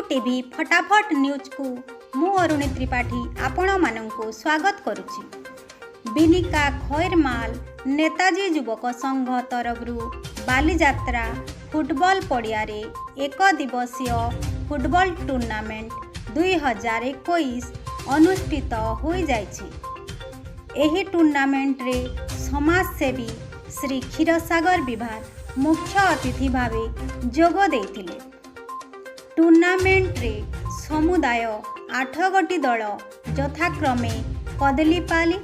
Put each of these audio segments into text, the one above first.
TV फटाफट news को मु अरुणी त्रिपाठी आपण मानंकु स्वागत करुछि। बिनिका खैरमाल नेताजी युवक संघ तरफरु बालीजात्रा फुटबॉल पड़िया रे एक दिवसीय फुटबॉल टूर्नामेंट 2021 अनुष्ठित हो जाइछि। एही टूर्नामेंट रे समाजसेवी श्री क्षीरसागर विभाग मुख्य अतिथि भावे जोग देथिले। टूर्नामेंट रे समुदाय 8 गोटी दल यथाक्रमे कदलीपाली,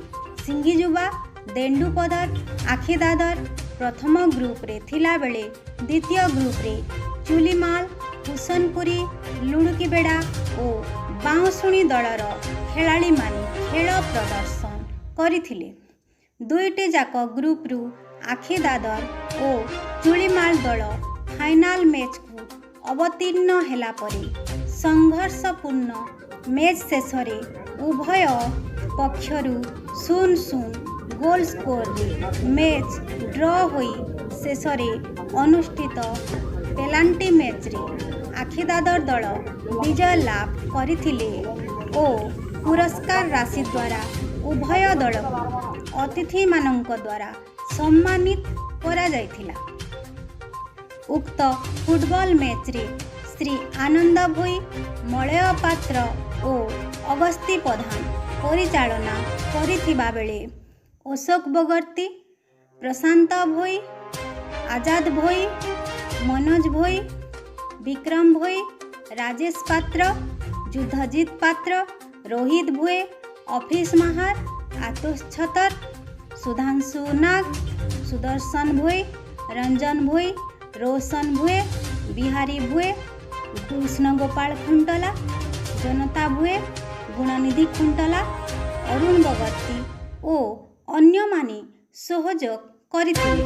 सिंगीजुबा, देंडुपदर, आखिदादर प्रथम ग्रुप रे थिला बेले द्वितीय ग्रुप रे चुलीमाल, हुसनपुरी, लुणुकीबेड़ा और बाउंसुणी दलर खेलाड़ी माने खेल प्रदर्शन करथिले। दुईटी जाक ग्रुप रु आखिदादर और चुलीमाल दल फाइनाल मैच को अवतीर्ण हेला परे संघर्षपूर्ण मैच शेष रे उभय पक्षरु 0-0 गोल स्कोर रे मैच ड्रॉ होई शेष रे अनुष्ठित पेनाल्टी मैच रे आखिदादर दल विजय लाभ करथिले और पुरस्कार राशि द्वारा उभय दल अतिथि मानक द्वारा सम्मानित करा जायथिला। उक्त फुटबॉल मैच रे श्री आनंद भोई, मलय पात्र और अगस्ती प्रधान परिचालना करिथिबा बेले अशोक बगर्ती, प्रशांत भोई, आजाद भोई, मनोज भोई, विक्रम भोई, राजेश पात्र, युद्धजीत पात्र, रोहित भोई, ऑफिस महार, आतोष छतर, सुधांशु नाग, सुदर्शन भोई, रंजन भोई, रोशन भुए, बिहारी भुए, कृष्ण गोपाल खुंटला, जनता भुए, गुणनिधि खुंटला, अरुण बगर्ती और अन्य माने सहयोग करिथिले।